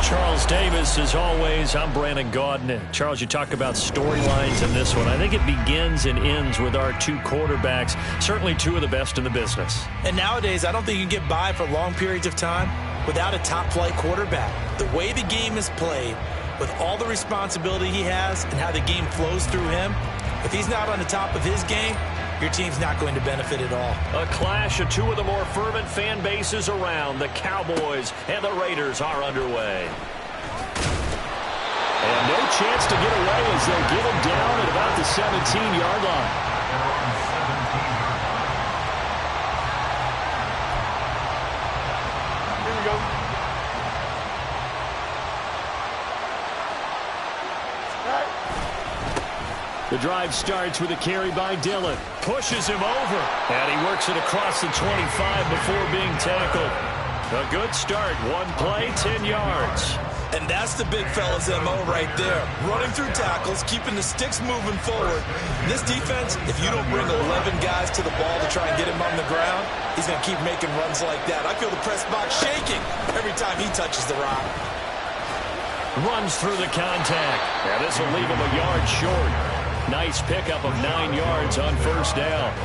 Charles Davis, as always. I'm Brandon Gaudin. Charles, you talk about storylines in this one. I think it begins and ends with our two quarterbacks, certainly two of the best in the business. And nowadays, I don't think you can get by for long periods of time without a top-flight quarterback. The way the game is played, with all the responsibility he has and how the game flows through him, if he's not on the top of his game, your team's not going to benefit at all. A clash of two of the more fervent fan bases around. The Cowboys and the Raiders are underway. And no chance to get away as they'll get him down at about the 17-yard line. The drive starts with a carry by Dillon. Pushes him over. And he works it across the 25 before being tackled. A good start. One play, 10 yards. And that's the big fella's MO right there. Running through tackles, keeping the sticks moving forward. This defense, if you don't bring 11 guys to the ball to try and get him on the ground, he's going to keep making runs like that. I feel the press box shaking every time he touches the rock. Runs through the contact. Now this will leave him a yard short. Nice pickup of 9 yards on first down.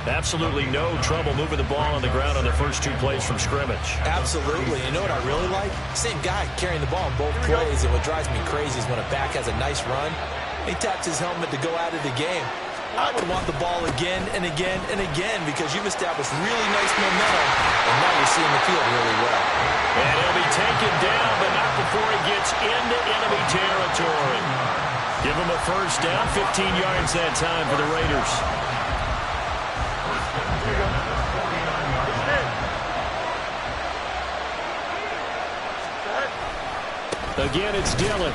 Absolutely no trouble moving the ball on the ground on the first two plays from scrimmage. Absolutely. You know what I really like? Same guy carrying the ball in both plays, and what drives me crazy is when a back has a nice run, he taps his helmet to go out of the game. I would want the ball again and again and again because you've established really nice momentum, and now you're seeing the field really well. And he'll be taken down, but not before he gets into enemy territory. Give him a first down, 15 yards that time for the Raiders. Again, it's Dillon.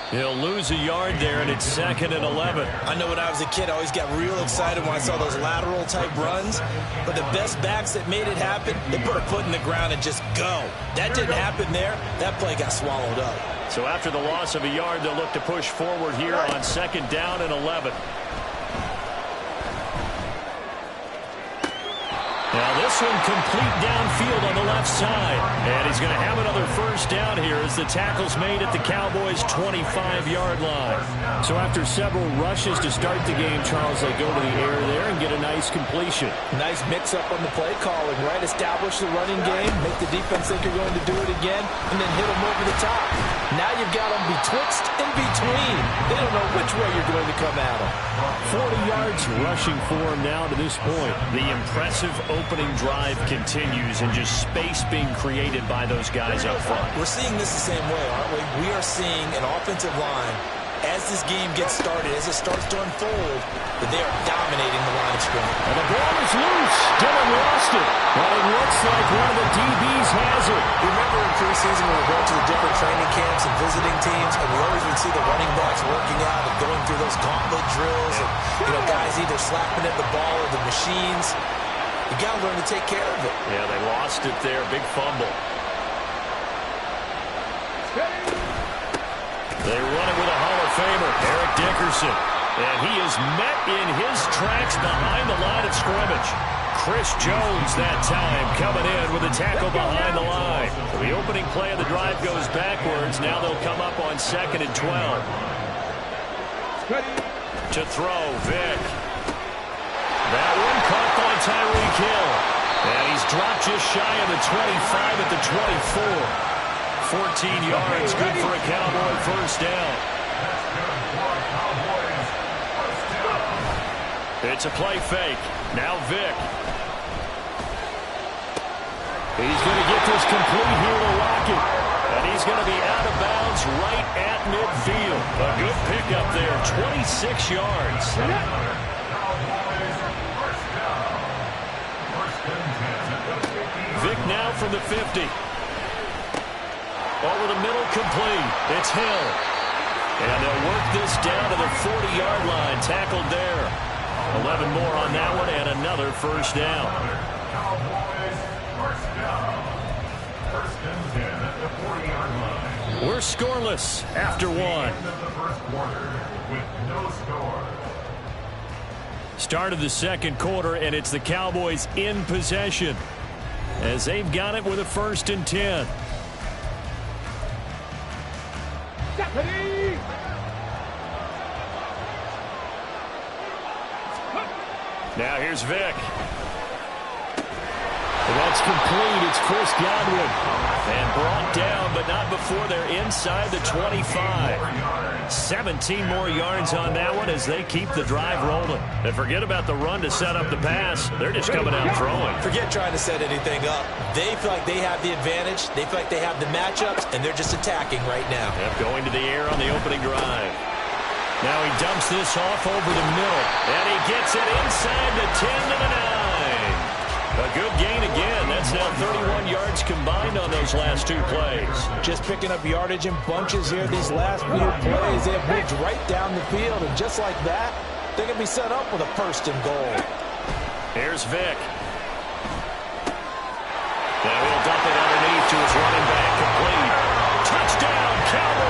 He'll lose a yard there, and it's 2nd and 11. I know when I was a kid, I always got real excited when I saw those lateral-type runs. But the best backs that made it happen, they put a foot in the ground and just go. That didn't happen there. That play got swallowed up. So after the loss of a yard, they'll look to push forward here on 2nd down and 11. Now this one complete downfield on the left side. And he's going to have another first down here as the tackle's made at the Cowboys' 25-yard line. So after several rushes to start the game, Charles, they go to the air there and get a nice completion. Nice mix-up on the play calling, right? Establish the running game, make the defense think you're going to do it again, and then hit them over the top. Now you've got them betwixt and between. They don't know which way you're going to come at them. 40 yards rushing for him now to this point. The impressive opening drive continues and just space being created by those guys up front. We're seeing this the same way, aren't we? We are seeing an offensive line, as this game gets started, as it starts to unfold, that they are dominating the line of scrimmage. And the ball is loose. Dillon lost it. Well, it looks like one of the DBs has it. Remember in preseason when we were going to the different training camps and visiting teams, and we always would see the running backs working out and going through those gauntlet drills, and guys either slapping at the ball or the machines. You got to learn to take care of it. Yeah, they lost it there. Big fumble. They run it with a Hall of Famer, Eric Dickerson. And he is met in his tracks behind the line of scrimmage. Chris Jones that time coming in with a tackle behind the line. The opening play of the drive goes backwards. Now they'll come up on 2nd and 12. To throw, Vick. That one caught by Tyreek Hill. And he's dropped just shy of the 25 at the 24. 14 yards, good for a Cowboy first down. It's a play fake. Now Vick. He's going to get this complete here to Lockett. And he's going to be out of bounds right at midfield. A good pickup there, 26 yards. Vick now from the 50. Over the middle, complete. It's Hill. And they'll work this down to the 40-yard line. Tackled there. 11 more on that one and another first down. We're scoreless after one. Start of the second quarter, and it's the Cowboys in possession as they've got it with a 1st and 10. Now here's Vic. That's complete. It's Chris Godwin. And brought down, but not before they're inside the 25. 17 more yards on that one as they keep the drive rolling. And forget about the run to set up the pass. They're just coming out throwing. Forget trying to set anything up. They feel like they have the advantage. They feel like they have the matchups, and they're just attacking right now. Yep, going to the air on the opening drive. Now he dumps this off over the middle. And he gets it inside the 10 to the 9. A good gain again. That's now 31 yards combined on those last two plays. Just picking up yardage in bunches here. These last few plays, they have moved right down the field. And just like that, they're going to be set up with a first and goal. Here's Vic. Now he'll dump it underneath to his running back, complete. Touchdown, Cowboys!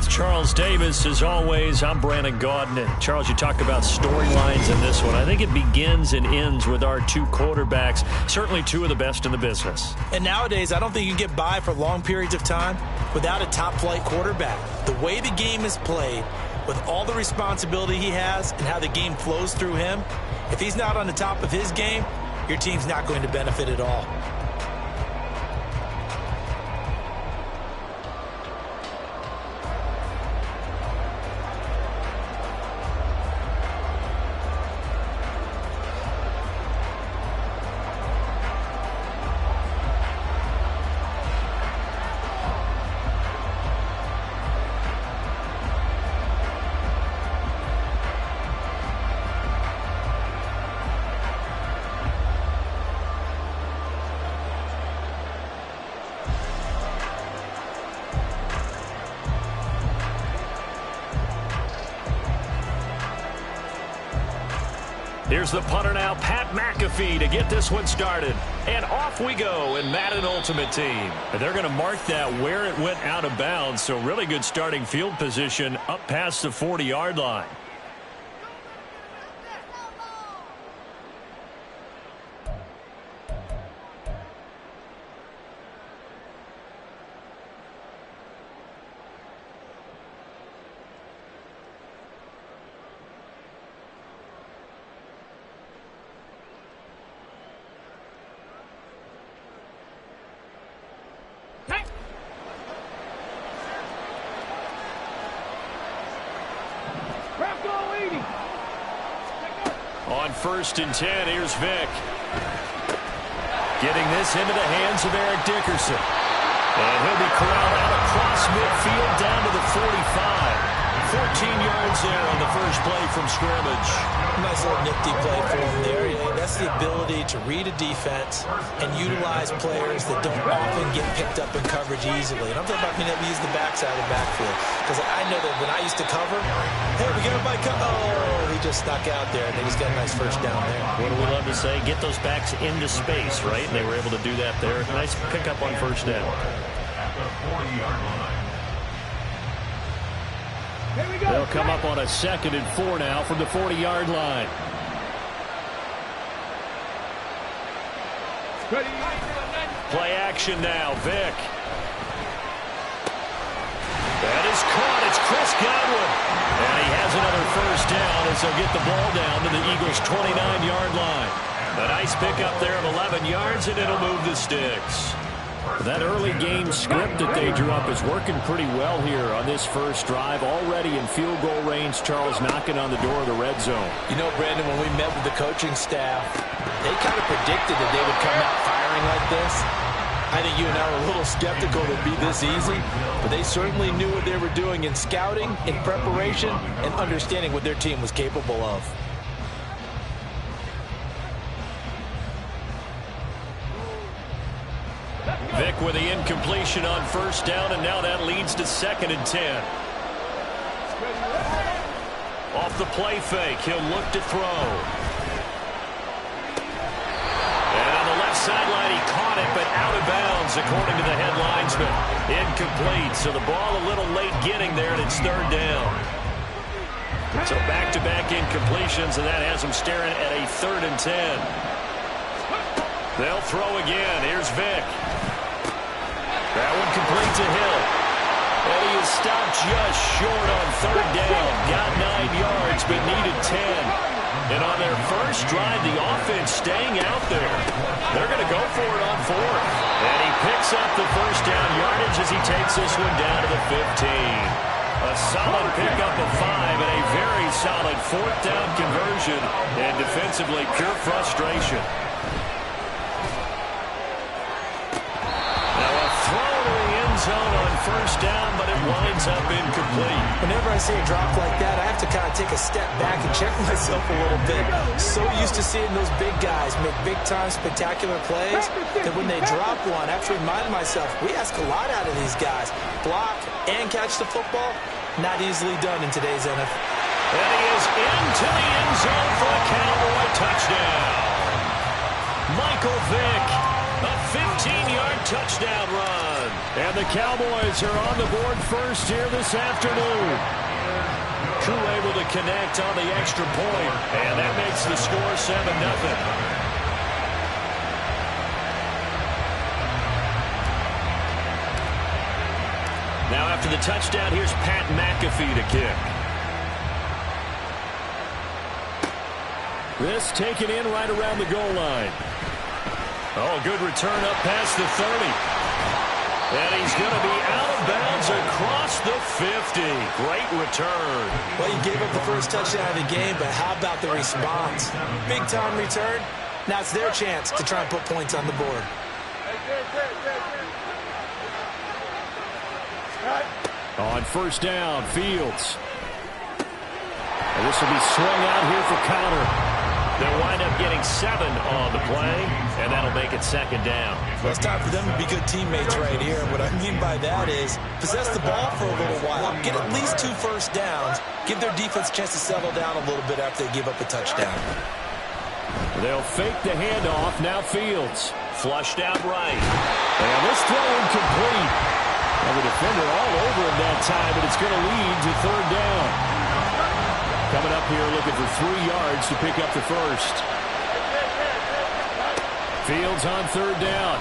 with Charles Davis. As always, I'm Brandon Gaudin. And Charles, you talk about storylines in this one. I think it begins and ends with our two quarterbacks, certainly two of the best in the business. And nowadays, I don't think you can get by for long periods of time without a top-flight quarterback. The way the game is played, with all the responsibility he has and how the game flows through him, if he's not on the top of his game, your team's not going to benefit at all. Here's the punter now, Pat McAfee, to get this one started. And off we go in Madden Ultimate Team. And they're going to mark that where it went out of bounds, so really good starting field position up past the 40-yard line. On 1st and 10, here's Vick. Getting this into the hands of Eric Dickerson. And he'll be corralled out across midfield down to the 45. 14 yards there on the first play from scrimmage. Nice little nifty play for him there. Yeah, that's the ability to read a defense and utilize players that don't often get picked up in coverage easily. And I'm talking about being able to use the backside of the backfield. Because I know that when I used to cover, hey, we got everybody cover. Oh, he just snuck out there, and then he's got a nice first down there. What do we love to say? Get those backs into space, right? And they were able to do that there. Nice pickup on first down. They'll come up on a 2nd and 4 now from the 40-yard line. Play action now, Vick. That is caught. It's Chris Godwin. And he has another first down as they'll get the ball down to the Eagles' 29-yard line. A nice pickup there of 11 yards, and it'll move the sticks. That early game script that they drew up is working pretty well here on this first drive. Already in field goal range, Charles knocking on the door of the red zone. You know, Brandon, when we met with the coaching staff, they kind of predicted that they would come out firing like this. I think you and I were a little skeptical it would be this easy, but they certainly knew what they were doing in scouting, in preparation, and understanding what their team was capable of. Vick with the incompletion on first down, and now that leads to 2nd and 10. Off the play fake, he'll look to throw. And on the left sideline, he caught it, but out of bounds, according to the head linesman. Incomplete, so the ball a little late getting there, and it's 3rd down. So back-to-back incompletions, and that has him staring at a 3rd and 10. They'll throw again. Here's Vick. That one complete to Hill. And he is stopped just short on 3rd down. Got 9 yards, but needed 10. And on their first drive, the offense staying out there. They're going to go for it on 4th. And he picks up the first down yardage as he takes this one down to the 15. A solid pickup of 5 and a very solid 4th down conversion. And defensively, pure frustration. Zone on first down, but it winds up incomplete. Whenever I see a drop like that, I have to kind of take a step back and check myself a little bit. So used to seeing those big guys make big-time spectacular plays that when they drop one, I have to remind myself, we ask a lot out of these guys. Block and catch the football, not easily done in today's NFL. And he is into the end zone for a Cowboy touchdown. Michael Vick, a 15-yard touchdown run. And the Cowboys are on the board first here this afternoon. Crew able to connect on the extra point, and that makes the score 7-0. Now after the touchdown, here's Pat McAfee to kick. This taken in right around the goal line. Oh, good return up past the 30. And he's going to be out of bounds across the 50. Great return. Well, you gave up the first touchdown of the game, but how about the response? Big-time return. Now it's their chance to try and put points on the board. On first down, Fields. And this will be swung out here for counter. They'll wind up getting 7 on the play, and that'll make it second down. Well, it's time for them to be good teammates right here. What I mean by that is possess the ball for a little while, get at least 2 first downs, give their defense a chance to settle down a little bit after they give up a touchdown. They'll fake the handoff. Now Fields. Flushed out right. And this throw incomplete. And the defender all over him that time, but it's going to lead to third down. Coming up here looking for 3 yards to pick up the first. Fields on third down.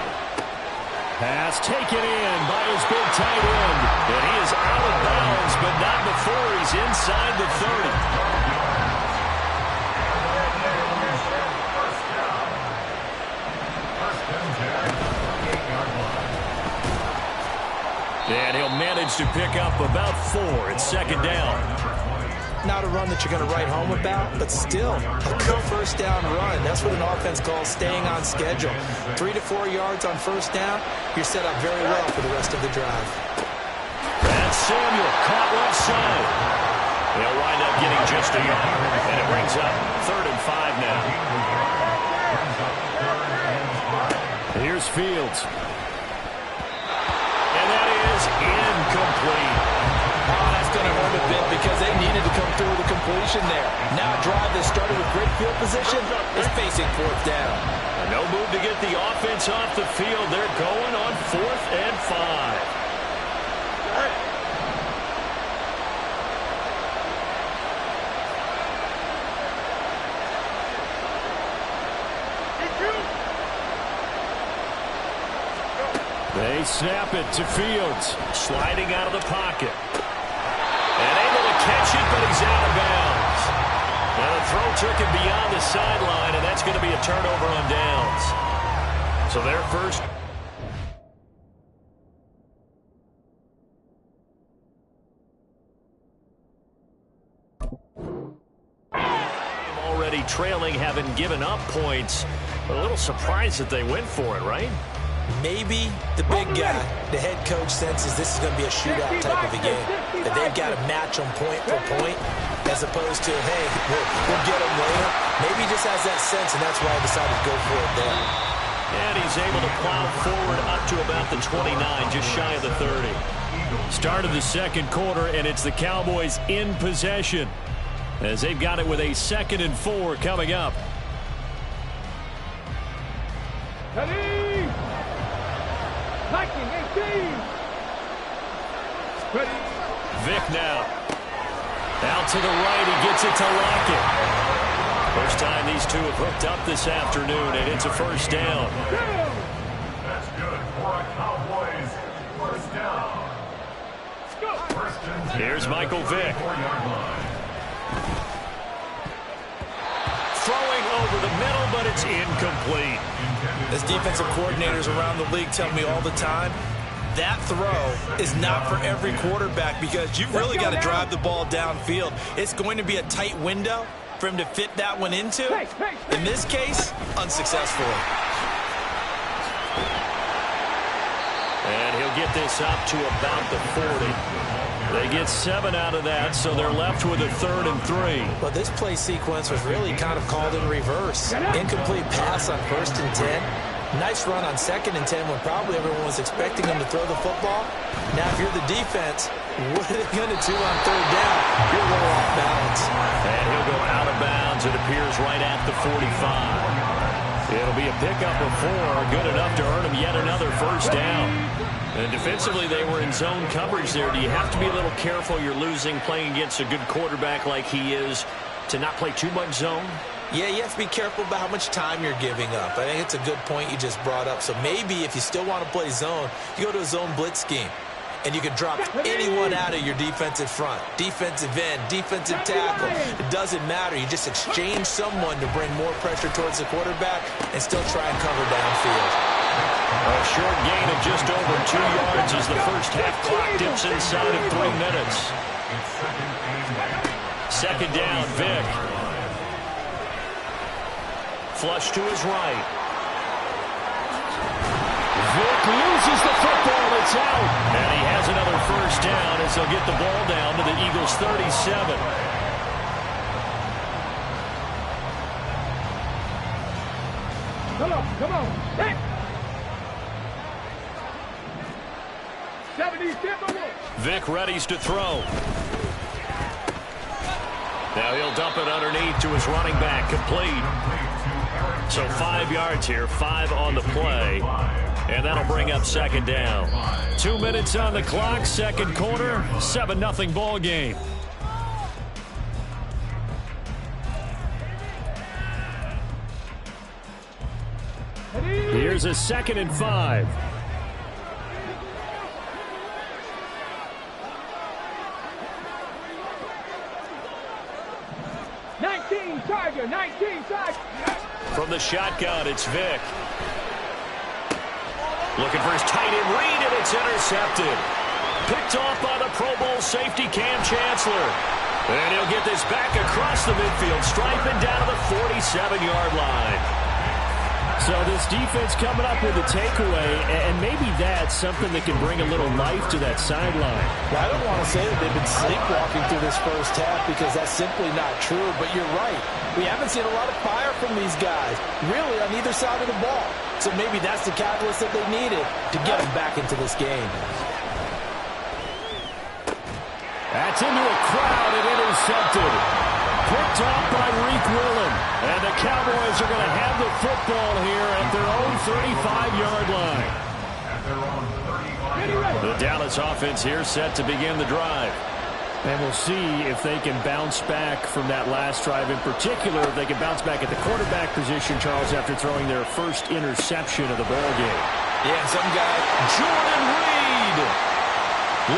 Pass taken in by his big tight end. And he is out of bounds, but not before he's inside the 30. And he'll manage to pick up about 4 at second down. Not a run that you're going to write home about, but still a good first down run. That's what an offense calls staying on schedule. 3 to 4 yards on first down, you're set up very well for the rest of the drive. And Samuel caught left side. They'll wind up getting just a yard, and it brings up 3rd and 5 now. Here's Fields. And that is incomplete. Oh, that's going to hurt a bit because they needed to come through with a completion there. Now a drive that started with great field position is facing 4th down. No move to get the offense off the field. They're going on 4th and 5. They snap it to Fields. Sliding out of the pocket. And able to catch it, but he's out of bounds. And the throw took him beyond the sideline, and that's going to be a turnover on downs. So their first. Already trailing, haven't given up points. But a little surprised that they went for it, right? Maybe the big guy, the head coach, senses this is going to be a shootout type of a game. That they've got to match them point for point as opposed to, hey, we'll get them later. Maybe he just has that sense, and that's why I decided to go for it there. And he's able to plow forward up to about the 29, just shy of the 30. Start of the second quarter, and it's the Cowboys in possession as they've got it with a 2nd and 4 coming up. Vic now. Out to the right, he gets it to Lockett. First time these two have hooked up this afternoon, and it's a first down. That's good for a Cowboys first down. Here's Michael Vick. Throwing over the middle, but it's incomplete. As defensive coordinators around the league tell me all the time, that throw is not for every quarterback because you've really got to drive the ball downfield. It's going to be a tight window for him to fit that one into. In this case, unsuccessfully. And he'll get this up to about the 40. They get 7 out of that, so they're left with a 3rd and 3. Well, this play sequence was really kind of called in reverse. Incomplete pass on 1st and 10. Nice run on 2nd and 10 when probably everyone was expecting him to throw the football. Now, if you're the defense, what are they going to do on 3rd down? You're a little off balance. And he'll go out of bounds, it appears, right at the 45. It'll be a pickup of 4, good enough to earn him yet another first down. And defensively, they were in zone coverage there. Do you have to be a little careful? You're losing playing against a good quarterback like he is to not play too much zone? Yeah, you have to be careful about how much time you're giving up. I think it's a good point you just brought up. So maybe if you still want to play zone, you go to a zone blitz scheme. And you can drop anyone out of your defensive front. Defensive end, defensive tackle. It doesn't matter. You just exchange someone to bring more pressure towards the quarterback and still try and cover downfield. A short gain of just over 2 yards as the first half clock dips inside of 3 minutes. Second down, Vic. Flush to his right. Vic loses the football. It's out. And he has another first down as they'll get the ball down to the Eagles' 37. Come on. Hey. 70, Vic readies to throw. Now he'll dump it underneath to his running back, complete. So 5 yards here, 5 on the play. And that'll bring up second down. 2 minutes on the clock, second quarter, 7-0 ball game. Here's a 2nd and 5. From the shotgun, it's Vic. Looking for his tight end read, and it's intercepted. Picked off by the Pro Bowl safety Cam Chancellor. And he'll get this back across the midfield, striping down to the 47-yard line. So this defense coming up with a takeaway, and maybe that's something that can bring a little life to that sideline. Well, I don't want to say that they've been sleepwalking through this first half because that's simply not true, but you're right. We haven't seen a lot of fire from these guys, really, on either side of the ball. So maybe that's the catalyst that they needed to get them back into this game. That's into a crowd and intercepted. Picked off by Reek Willen. And the Cowboys are going to have the football here at their own 35-yard line. The Dallas offense here set to begin the drive. And we'll see if they can bounce back from that last drive. In particular, if they can bounce back at the quarterback position, Charles, after throwing their first interception of the ball game. Yeah, some guy, Jordan Reed.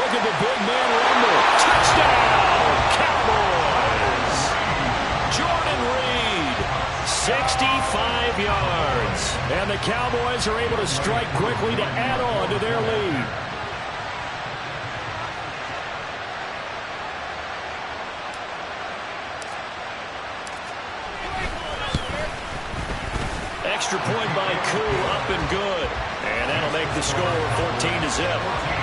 Look at the big man rumble. Touchdown, Cowboys. Jordan Reed, 65 yards. And the Cowboys are able to strike quickly to add on to their lead. Extra point by Koo, up and good. And that'll make the score 14-0.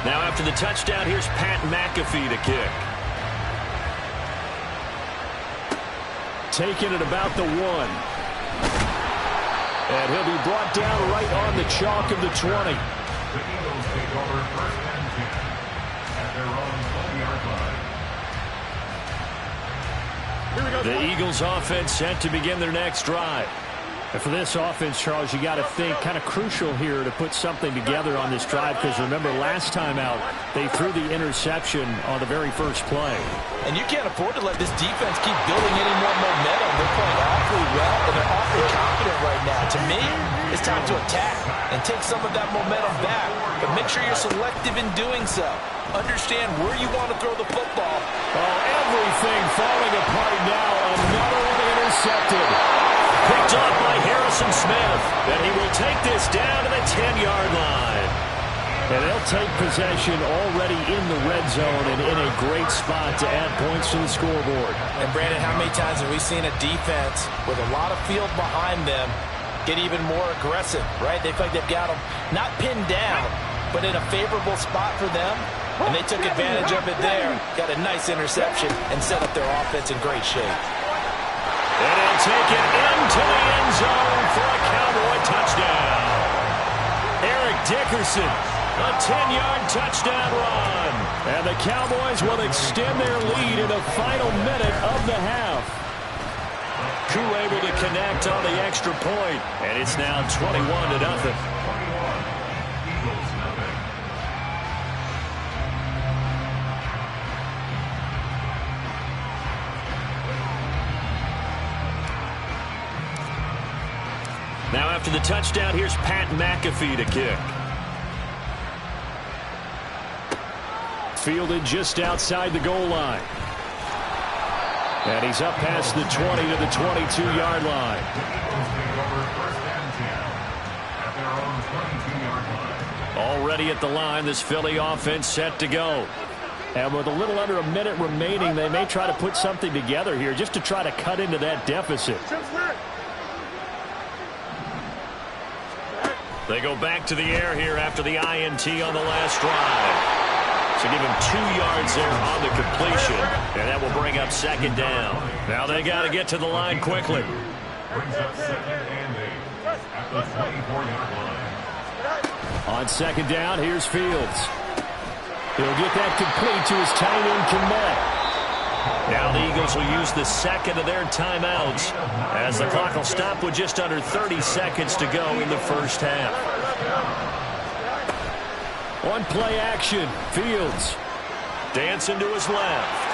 Now after the touchdown, here's Pat McAfee to kick. Taking it about the 1. And he'll be brought down right on the chalk of the 20. The Eagles take over first and 10 at their own 20-yard line. The Eagles offense set to begin their next drive. And for this offense, Charles, you got to think kind of crucial here to put something together on this drive, because remember last time out they threw the interception on the very first play. And you can't afford to let this defense keep building any more momentum. They're playing awfully well, and they're awfully confident right now. To me, it's time to attack and take some of that momentum back. But make sure you're selective in doing so. Understand where you want to throw the football. Oh, everything falling apart now. Another one intercepted. Picked off by Harrison Smith. And he will take this down to the 10-yard line. And they'll take possession already in the red zone and in a great spot to add points to the scoreboard. And, Brandon, how many times have we seen a defense with a lot of field behind them get even more aggressive, right? They feel like they've got them not pinned down, but in a favorable spot for them. And they took advantage of it there. Got a nice interception and set up their offense in great shape. And he'll take it into the end zone for a Cowboy touchdown. Eric Dickerson, a 10-yard touchdown run. And the Cowboys will extend their lead in the final minute of the half. Koo able to connect on the extra point, and it's now 21-0. Now after the touchdown, here's Pat McAfee to kick. Fielded just outside the goal line. And he's up past the 20 to the 22-yard line. Already at the line, this Philly offense set to go. And with a little under a minute remaining, they may try to put something together here just to try to cut into that deficit. They go back to the air here after the INT on the last drive. So give him 2 yards there on the completion, and that will bring up second down. Now they got to get to the line quickly. Brings up 2nd and 8 at the 24-yard line. On second down, here's Fields. He'll get that complete to his tight end, Kmet. Now the Eagles will use the second of their timeouts as the clock will stop with just under 30 seconds to go in the first half. On play action, Fields. Dancing to his left.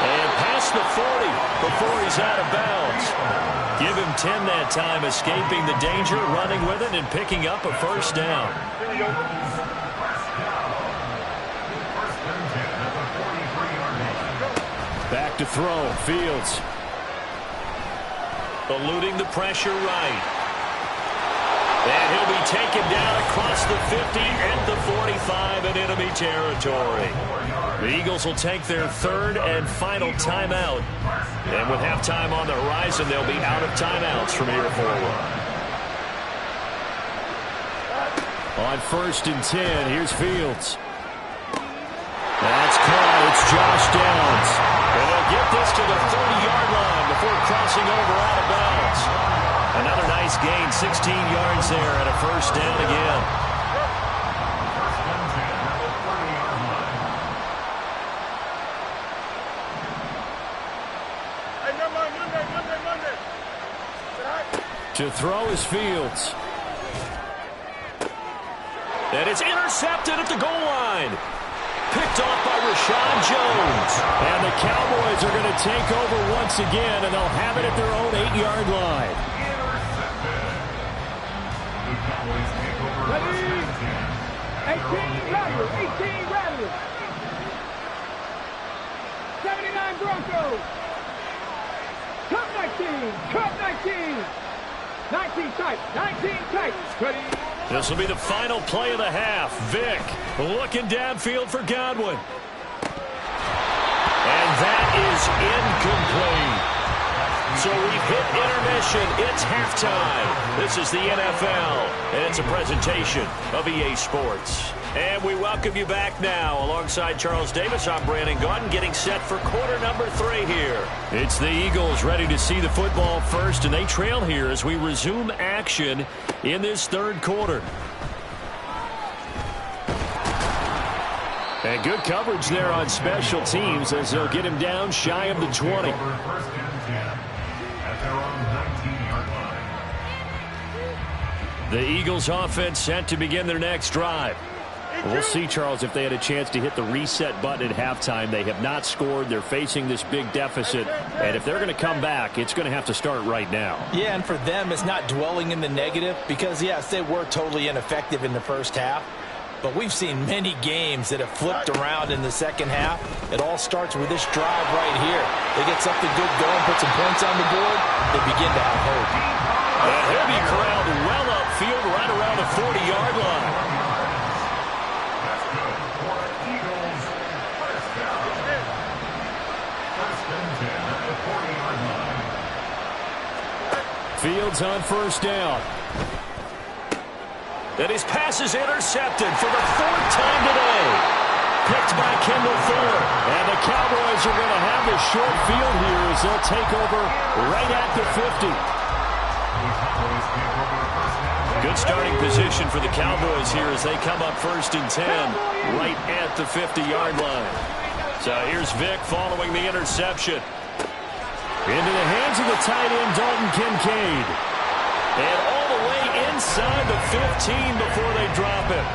And past the 40 before he's out of bounds. Give him 10 that time, escaping the danger, running with it, and picking up a first down. Back to throw, Fields. Eluding the pressure right. And he'll be taken down across the 50 and the 45 in enemy territory. The Eagles will take their third and final timeout. And with halftime on the horizon, they'll be out of timeouts from here forward. On 1st and 10, here's Fields. That's caught. It's Josh Downs. And they'll get this to the 30-yard line before crossing over out of bounds. Another nice gain, 16 yards there, and a first down again. To throw is Fields. And it's intercepted at the goal line. Picked off by Rashawn Jones. And the Cowboys are going to take over once again, and they'll have it at their own 8-yard line. Ready? 18 Rattlers, 18 Rattlers. 79 Broncos. Cup 19, Cup 19. 19 tight, 19 tight. Ready? This will be the final play of the half. Vick looking downfield for Godwin. And that is incomplete. So we've hit intermission. It's halftime. This is the NFL, and it's a presentation of EA Sports. And we welcome you back now. Alongside Charles Davis, I'm Brandon Gaudin, getting set for quarter number 3 here. It's the Eagles ready to see the football first, and they trail here as we resume action in this third quarter. And good coverage there on special teams as they'll get him down shy of the 20. The Eagles offense set to begin their next drive. We'll see, Charles, if they had a chance to hit the reset button at halftime. They have not scored. They're facing this big deficit. And if they're going to come back, it's going to have to start right now. Yeah, and for them, it's not dwelling in the negative because, yes, they were totally ineffective in the first half. But we've seen many games that have flipped around in the second half. It all starts with this drive right here. They get something good going, put some points on the board, they begin to have hope. And he'll be corralled well upfield right around the 40-yard line. That's good for Eagles. First down. First and 10 at the 40-yard line. Fields on first down. And his pass is intercepted for the 4th time today. Picked by Kendall Fuller. And the Cowboys are going to have the short field here as they'll take over right at the 50. Good starting position for the Cowboys here as they come up 1st and 10 right at the 50-yard line. So here's Vick following the interception. Into the hands of the tight end, Dalton Kincaid. And all the way inside the 15 before they drop it.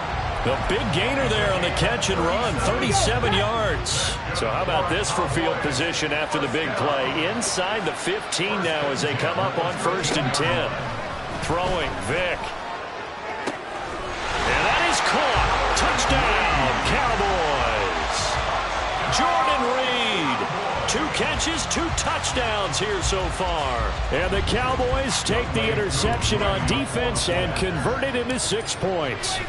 The big gainer there on the catch and run, 37 yards. So how about this for field position after the big play? Inside the 15 now as they come up on 1st and 10. Throwing, Vick. And that is caught. Touchdown, Cowboys. Jordan Reed. 2 catches, 2 touchdowns here so far. And the Cowboys take the interception on defense and convert it into 6 points.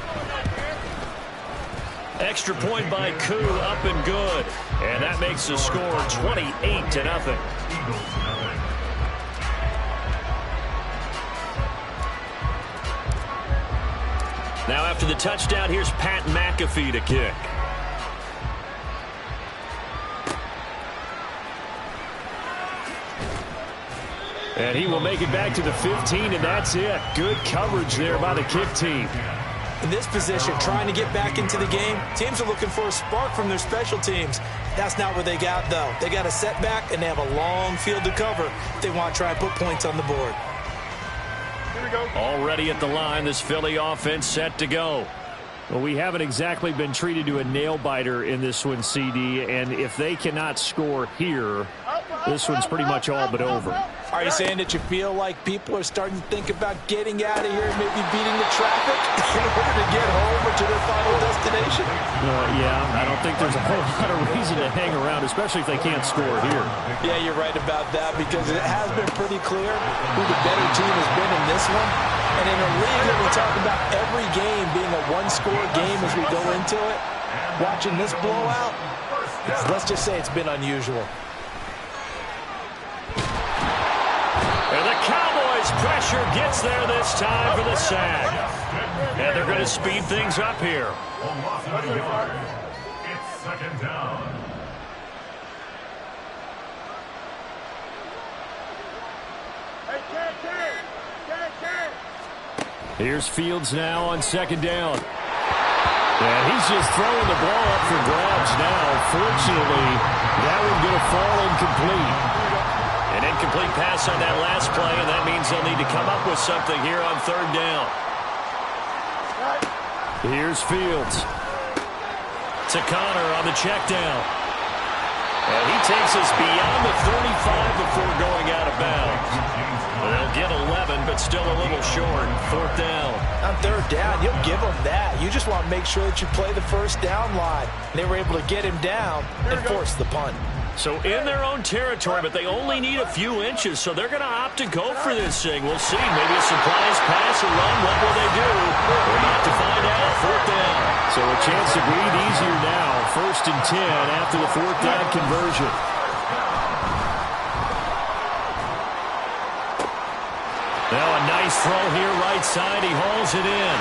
Extra point by Koo, up and good. And that makes the score 28-0. Now after the touchdown, here's Pat McAfee to kick. And he will make it back to the 15, and that's it. Good coverage there by the kick team. In this position, trying to get back into the game, teams are looking for a spark from their special teams. That's not what they got, though. They got a setback, and they have a long field to cover if they want to try and put points on the board. Already at the line, this Philly offense set to go. Well, we haven't exactly been treated to a nail-biter in this one, CD, and if they cannot score here, this one's pretty much all but over. Are you saying that you feel like people are starting to think about getting out of here and maybe beating the traffic in order to get home or to their final destination? Yeah, I don't think there's a whole lot of reason to hang around, especially if they can't score here. Yeah, you're right about that because it has been pretty clear who the better team has been in this one. And in a league that we talk about every game being a one-score game as we go into it, watching this blowout, let's just say it's been unusual. And the Cowboys' pressure gets there this time for the sack. And they're going to speed things up here. It's 2nd down. Here's Fields now on 2nd down. And he's just throwing the ball up for grabs now. Fortunately, that one going to fall incomplete. An incomplete pass on that last play, and that means they'll need to come up with something here on 3rd down. Here's Fields. To Connor on the check down. And he takes us beyond the 35 before going out of bounds. They'll get 11, but still a little short. 4th down. On 3rd down, you'll give them that. You just want to make sure that you play the 1st down line. They were able to get him down and force the punt. So in their own territory, but they only need a few inches, so they're going to opt to go for this thing. We'll see. Maybe a surprise pass or run. What will they do? We're about to find out. 4th down. So a chance to breathe easier now. 1st and 10 after the 4th down conversion. Now a nice throw here, right side. He hauls it in.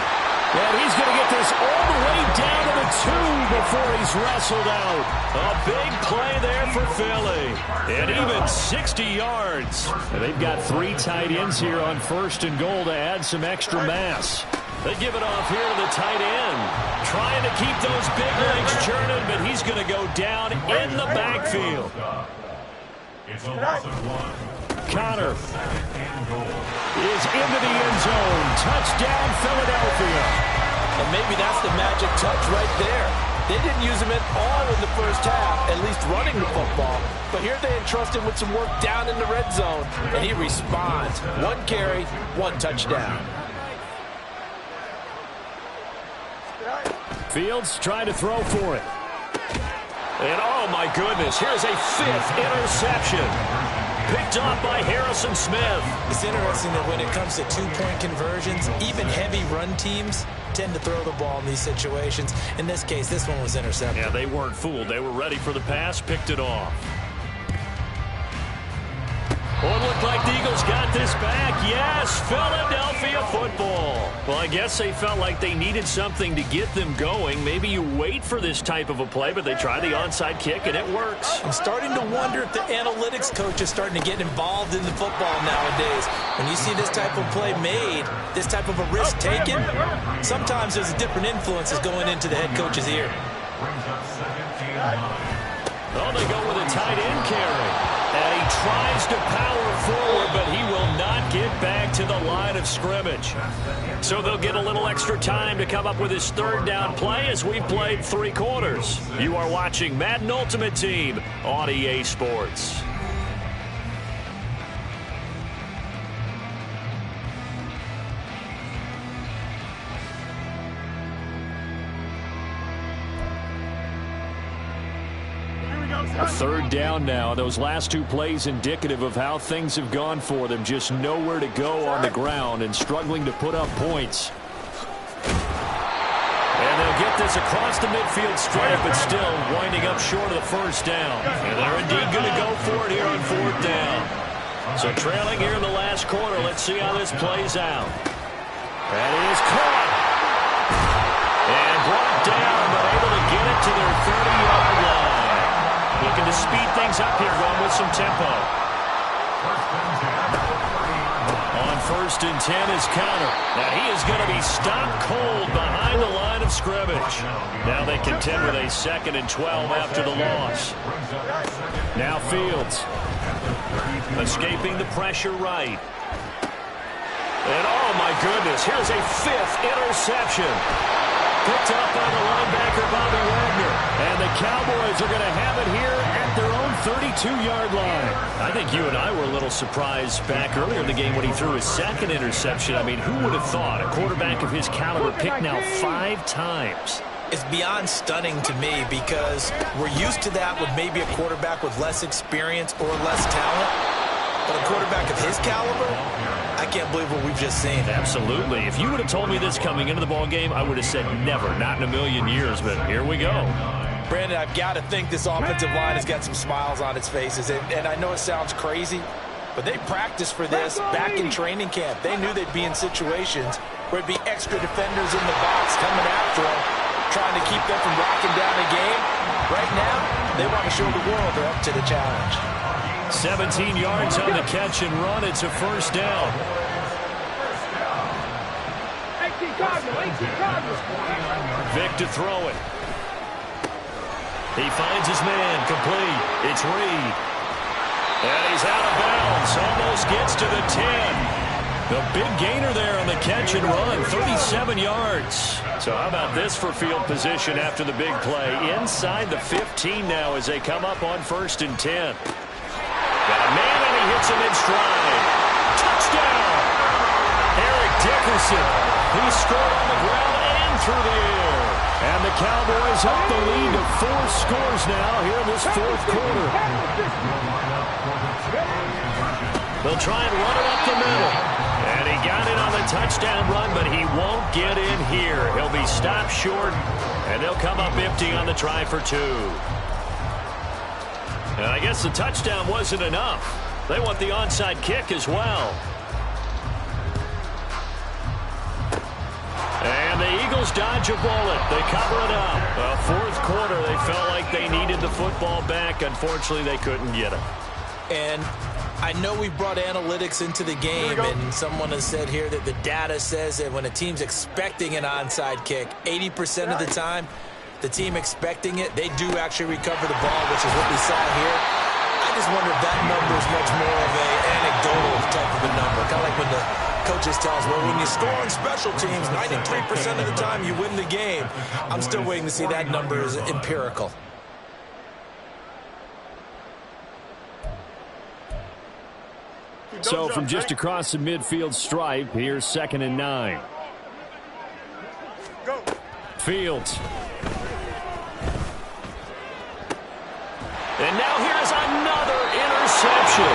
And he's going to get this all the way down to the 2 before he's wrestled out. A big play there for Philly. And even 60 yards. And they've got 3 tight ends here on 1st and goal to add some extra mass. They give it off here to the tight end. Trying to keep those big legs churning, but he's going to go down in the backfield. It's a loss of 1. Connor is into the end zone. Touchdown, Philadelphia. And maybe that's the magic touch right there. They didn't use him at all in the 1st half, at least running the football. But here they entrust him with some work down in the red zone, and he responds. 1 carry, 1 touchdown. Fields trying to throw for it. And oh my goodness, here's a 5th interception. Picked off by Harrison Smith. It's interesting that when it comes to 2-point conversions, even heavy run teams tend to throw the ball in these situations. In this case, this one was intercepted. Yeah, they weren't fooled. They were ready for the pass, picked it off. Oh, it looked like the Eagles got this back. Yes, Philadelphia football. Well, I guess they felt like they needed something to get them going. Maybe you wait for this type of a play, but they try the onside kick, and it works. I'm starting to wonder if the analytics coach is starting to get involved in the football nowadays. When you see this type of play made, this type of a risk taken, sometimes there's a different influences going into the head coach's ear. Brings up Oh, they go with a tight end carry. And he tries to power forward, but he will not get back to the line of scrimmage. So they'll get a little extra time to come up with his third down play as we've played 3 quarters. You are watching Madden Ultimate Team on EA Sports. A third down now. Those last 2 plays indicative of how things have gone for them. Just nowhere to go on the ground and struggling to put up points. And they'll get this across the midfield stripe, but still winding up short of the first down. And they're indeed going to go for it here on 4th down. So trailing here in the last quarter. Let's see how this plays out. That is caught. And brought down, but able to get it to their 30-yard line. Looking to speed things up here, going with some tempo. On 1st and 10 is Connor. Now he is going to be stopped cold behind the line of scrimmage. Now they contend with a 2nd and 12 after the loss. Now Fields. Escaping the pressure right. And oh my goodness, here's a 5th interception. Picked up by the linebacker, Bobby Wagner. And the Cowboys are going to have it here at their own 32-yard line. I think you and I were a little surprised back earlier in the game when he threw his 2nd interception. I mean, who would have thought a quarterback of his caliber picked now 5 times? It's beyond stunning to me because we're used to that with maybe a quarterback with less experience or less talent. But a quarterback of his caliber, I can't believe what we've just seen. Absolutely. If you would have told me this coming into the ball game, I would have said never, not in a million years, but here we go. Brandon, I've got to think this offensive line has got some smiles on its faces, and I know it sounds crazy, but they practiced for this back in training camp. They knew they'd be in situations where it'd be extra defenders in the box coming after them, trying to keep them from locking down a game. Right now, they want to show the world they're up to the challenge. 17 yards on the catch and run. It's a 1st down. 18 Cardinals. Vic to throw it. He finds his man. Complete. It's Reed. And he's out of bounds. Almost gets to the 10. The big gainer there on the catch and run. 37 yards. So how about this for field position after the big play? Inside the 15 now as they come up on 1st and 10. Got a man, and he hits him in stride. Touchdown! Eric Dickerson. He scored on the ground and through the air. And the Cowboys up the lead to 4 scores now here in this 4th quarter. They'll try and run it up the middle. And he got it on the touchdown run, but he won't get in here. He'll be stopped short, and they'll come up empty on the try for 2. And I guess the touchdown wasn't enough. They want the onside kick as well. And the Eagles dodge a bullet. They cover it up. 4th quarter, they felt like they needed the football back. Unfortunately, they couldn't get it. And I know we brought analytics into the game, and someone has said here that the data says that when a team's expecting an onside kick, 80% of the time, the team expecting it, they do actually recover the ball, which is what we saw here. I just wonder if that number is much more of an anecdotal type of a number. Kind of like when the coaches tell us, well, when you score on special teams, 93% of the time you win the game. I'm still waiting to see that number is empirical. So from just across the midfield stripe, here's 2nd and 9. Fields. And now here's another interception.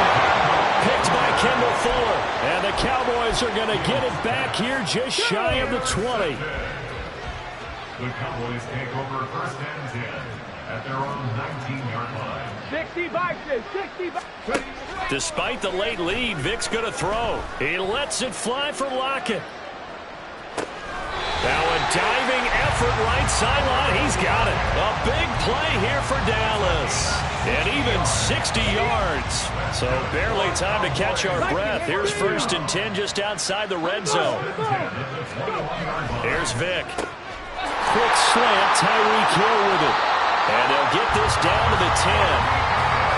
Picked by Kendall Fuller. And the Cowboys are going to get it back here just shy of the 20. The Cowboys take over 1st and 10 at their own 19-yard line. 65. Despite the late lead, Vic's going to throw. He lets it fly for Lockett. Now a diving effort right sideline. He's got it. A big play here for Dallas. And even 60 yards. So barely time to catch our breath. Here's 1st and 10 just outside the red zone. Here's Vic. Quick slant. Tyreek Hill with it. And 10.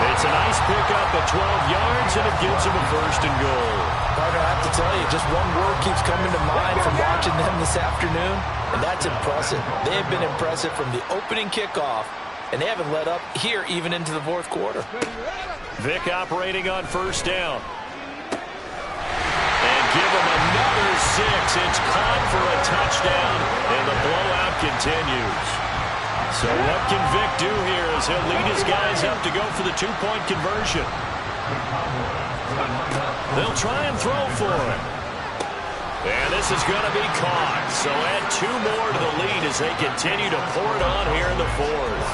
It's a nice pickup at 12 yards, and it gives him a first and goal. Partner, I have to tell you, just one word keeps coming to mind from watching them this afternoon, and that's impressive. They have been impressive from the opening kickoff, and they haven't let up here even into the fourth quarter. Vic operating on first down. And give him another 6. It's caught for a touchdown, and the blowout continues. So what can Vic do here as he'll lead his guys up to go for the 2-point conversion? They'll try and throw for him. And this is going to be caught. So add 2 more to the lead as they continue to pour it on here in the fourth.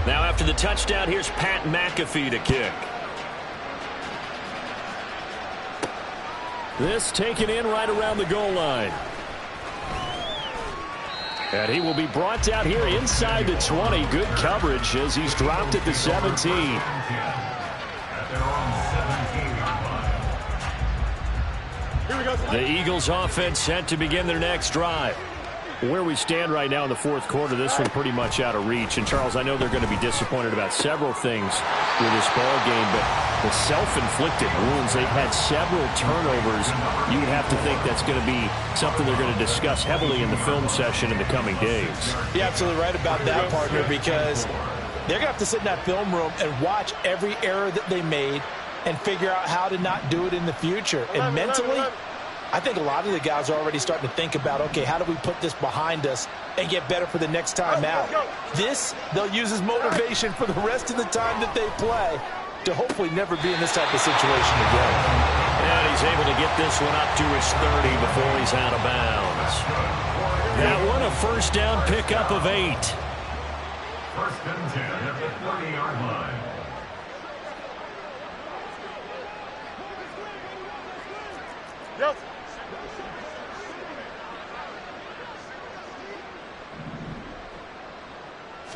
Now after the touchdown, here's Pat McAfee to kick. This taken in right around the goal line. And he will be brought down here inside the 20. Good coverage as he's dropped at the 17. The Eagles offense set to begin their next drive. Where we stand right now in the fourth quarter, this one pretty much out of reach. And, Charles, I know they're going to be disappointed about several things with this ball game, but the self-inflicted wounds, they've had several turnovers. You would have to think that's going to be something they're going to discuss heavily in the film session in the coming days. You're absolutely right about that, partner, because they're going to have to sit in that film room and watch every error that they made and figure out how to not do it in the future. And mentally, I think a lot of the guys are already starting to think about, okay, how do we put this behind us and get better for the next time out? This, they'll use as motivation for the rest of the time that they play to hopefully never be in this type of situation again. And he's able to get this one up to his 30 before he's out of bounds. That one a first down pickup of 8. First and 10 at the 30-yard line. Yep.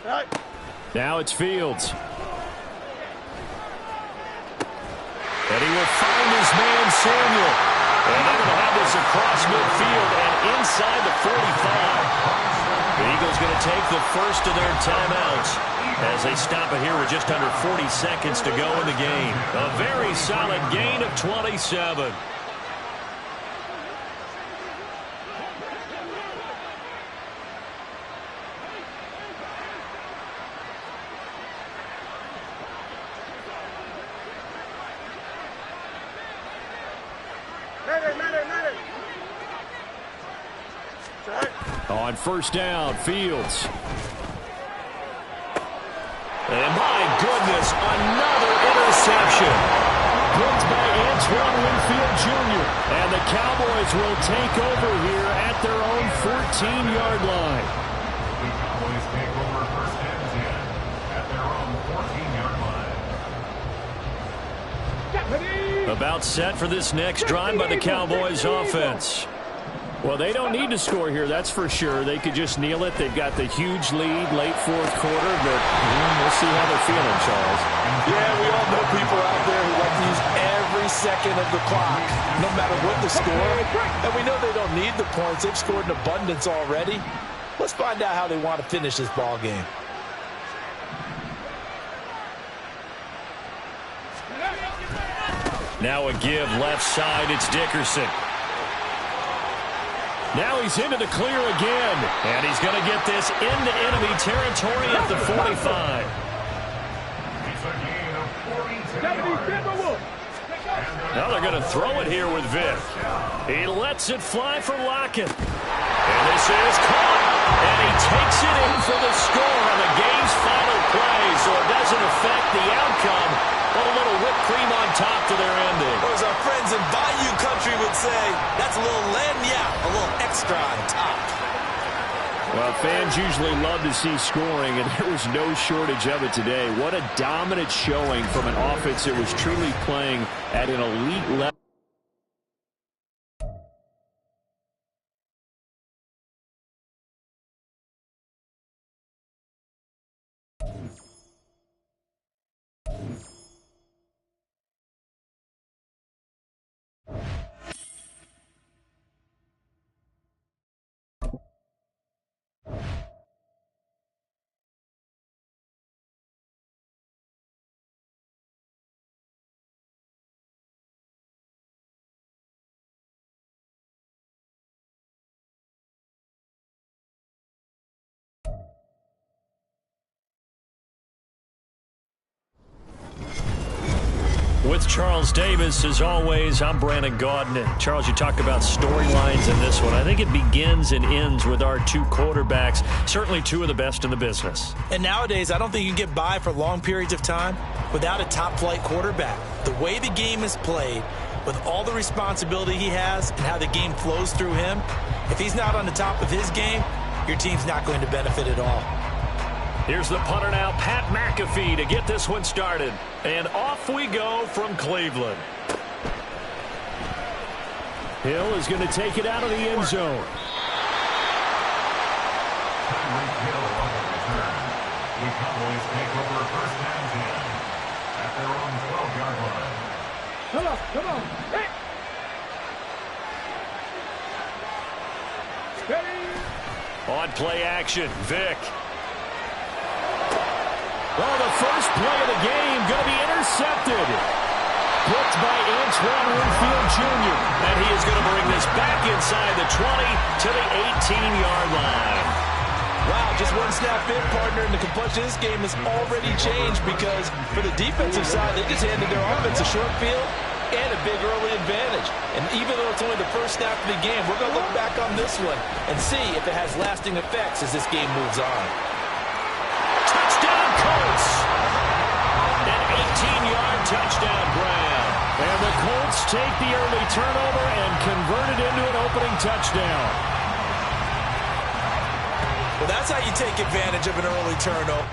Right. Now it's Fields. And he will find his man, Samuel. And they're going to have this across midfield and inside the 45. The Eagles going to take the first of their timeouts as they stop it here with just under 40 seconds to go in the game. A very solid gain of 27. On first down, Fields. And my goodness, another interception. Picked by Antoine Winfield Jr. And the Cowboys will take over here at their own 14-yard line. The Cowboys take over first and 10 at their own 14-yard line. About set for this next drive by the Cowboys offense. Well, they don't need to score here, that's for sure. They could just kneel it. They've got the huge lead late fourth quarter, but we'll see how they're feeling, Charles. Yeah, we all know people out there who like to use every second of the clock, no matter what the score. And we know they don't need the points. They've scored in abundance already. Let's find out how they want to finish this ball game. Now a give left side. It's Dickerson. Now he's into the clear again. And he's going to get this into enemy territory at the 45. It's a gain of 42 yards. Now they're going to throw it here with Vic. He lets it fly for Lockett. And this is caught. And he takes it in for the score on the game's final play. So it doesn't affect the outcome, but a little whipped cream on top to their ending. Or as our friends in Bayou Country would say, that's a little lagniappe, a little extra on top. Well, fans usually love to see scoring, and there was no shortage of it today. What a dominant showing from an offense that was truly playing at an elite level. With Charles Davis, as always, I'm Brandon Gaudin. Charles, you talk about storylines in this one. I think it begins and ends with our two quarterbacks, certainly two of the best in the business. And nowadays, I don't think you can get by for long periods of time without a top-flight quarterback. The way the game is played, with all the responsibility he has and how the game flows through him, if he's not on the top of his game, your team's not going to benefit at all. Here's the punter now, Pat McAfee, to get this one started. And off we go from Cleveland. Hill is going to take it out of the end zone. Hill on the return. The Cowboys take over first and 10 at their own 12-yard line. Come on. Hey. Steady. On play action, Vic. Oh, the first play of the game going to be intercepted. Picked by Antoine Winfield Jr. And he is going to bring this back inside the 20 to the 18-yard line. Wow, just one snap in, partner, and the complexion of this game has already changed because for the defensive side, they just handed their offense a short field and a big early advantage. And even though it's only the first snap of the game, we're going to look back on this one and see if it has lasting effects as this game moves on. Touchdown, Colts! An 18-yard touchdown grab. And the Colts take the early turnover and convert it into an opening touchdown. Well, that's how you take advantage of an early turnover.